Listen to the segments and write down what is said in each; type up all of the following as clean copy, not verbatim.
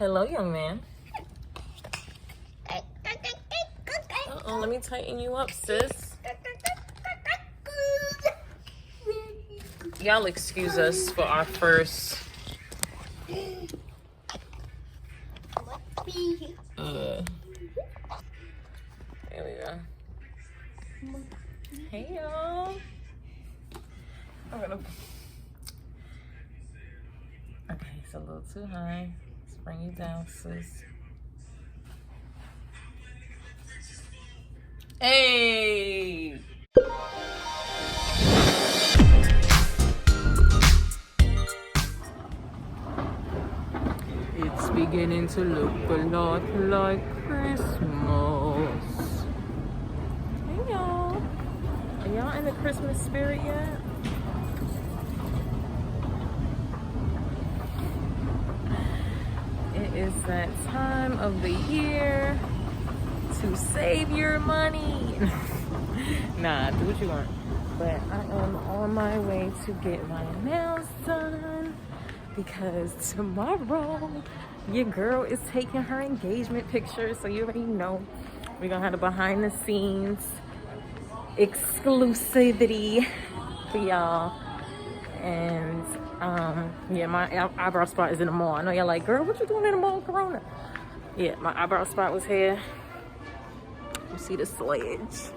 Hello, young man. Uh-oh, let me tighten you up, sis. Y'all excuse us for our first... There we go. Hey, y'all. I'm gonna... Okay, it's a little too high. Let's bring you down, sis. Hey! It's beginning to look a lot like Christmas. Hey, y'all. Are y'all in the Christmas spirit yet? It is that time of the year to save your money. Nah, do what you want. But I am on my way to get my nails done because tomorrow your girl is taking her engagement picture. So you already know we're gonna have the behind the scenes exclusivity for y'all. And yeah, my eyebrow spot is in the mall. I know y'all like, girl, what you doing in the mall, Corona? Yeah, my eyebrow spot was here. You see the sledge.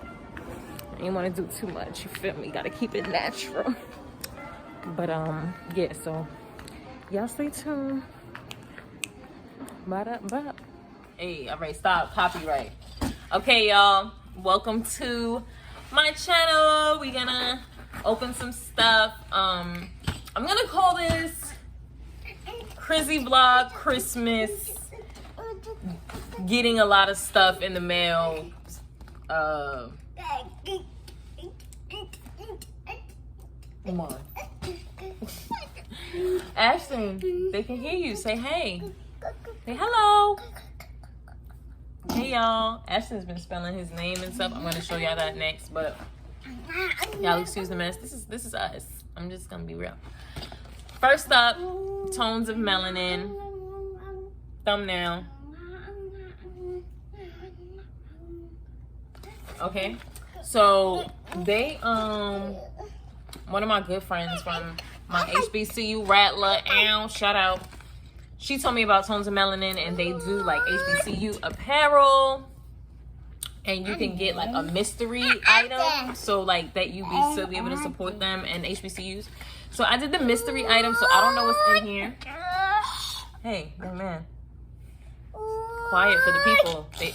I didn't want to do too much, you feel me? Gotta keep it natural. But yeah, so y'all stay tuned. Ba-da-ba. Hey, all right, stop, copyright. Okay, y'all, welcome to my channel. We're gonna open some stuff. I'm gonna call this Crazy Vlog Christmas. Getting a lot of stuff in the mail. Come on. Ashton, they can hear you. Say hey. Say hello. Hey y'all. Ashton's been spelling his name and stuff. I'm gonna show y'all that next, but y'all excuse the mess. This is us. I'm just gonna be real. First up, Tones of Melanin. Thumbnail. Okay. So they one of my good friends from my HBCU Rattler, shout out. She told me about Tones of Melanin, and they do like HBCU apparel, and you can get like a mystery item, so like that you still be able to support them and HBCUs. So I did the mystery item, so I don't know what's in here. Hey, young man, quiet for the people. They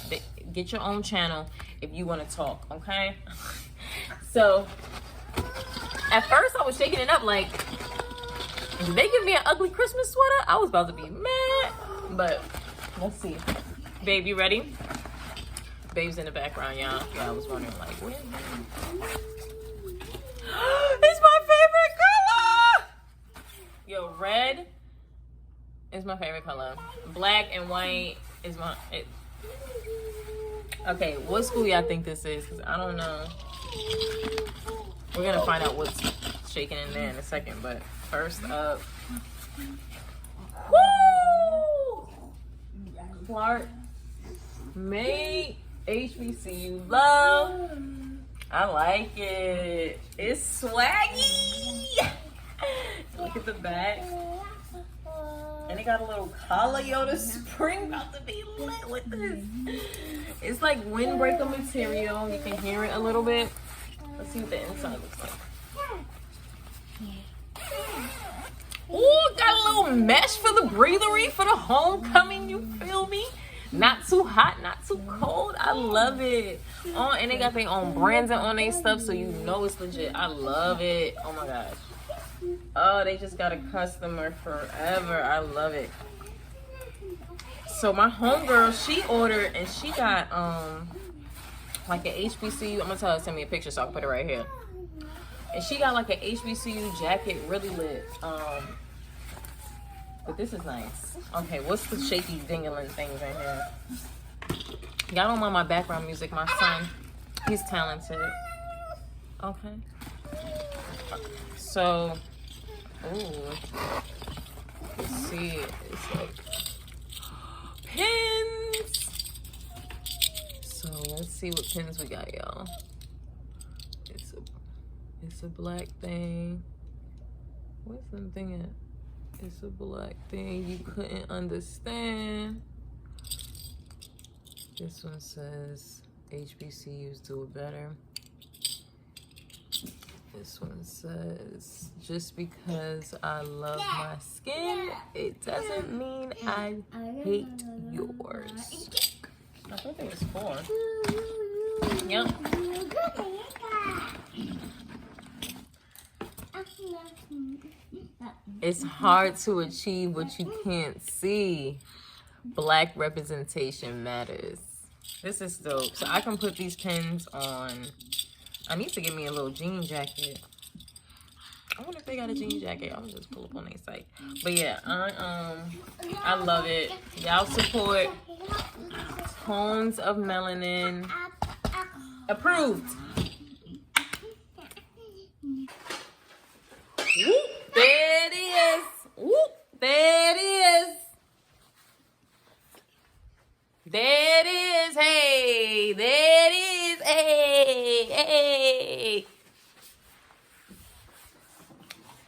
get your own channel if you want to talk, okay? So at first I was shaking it up like, did they give me an ugly Christmas sweater? I was about to be mad, but let's see. Babe, you ready? Babe's in the background, y'all. Yeah, I was wondering like, where? It's my favorite color! Yo, red is my favorite color. Black and white is my... Okay, what school y'all think this is? Because I don't know. We're going to find out what's shaking in there in a second, but first up... Woo! Clark made HBCU love. I like it. It's swaggy. Look at the back. And it got a little collar. Yo, the spring about to be lit with this. It's like windbreaker material. You can hear it a little bit. Let's see what the inside looks like. Ooh, got a little mesh for the breathery, for the homecoming, you feel me? Not too hot, not too cold. I love it. Oh, and they got their own branding on their stuff, so you know it's legit. I love it. Oh my gosh. Oh, they just got a customer forever. I love it. So my homegirl, she ordered and she got like an HBCU. I'm gonna tell her to send me a picture so I can put it right here. And she got like an HBCU jacket, really lit. But this is nice. Okay, what's the shaky dingling things in here? Y'all don't mind my background music. My son, he's talented. Okay. So, ooh. Let's see. It's like, So let's see what pins we got, y'all. It's a black thing. What's the thing at? It's a black thing you couldn't understand. This one says HBCUs do it better. This one says, just because I love my skin, it doesn't mean I hate yours. I thought there was 4. Yep. It's hard to achieve what you can't see. Black representation matters. This is dope. So I can put these pins on. I need to get me a little jean jacket. I wonder if they got a jean jacket. I'll just pull up on their site. But yeah, I love it. Y'all support Tones of Melanin. Approved. Whoop, there it is. Whoop, there it is. There it is. Hey, there it is. Hey, hey.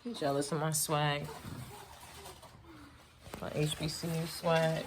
You jealous of my swag? My HBCU swag.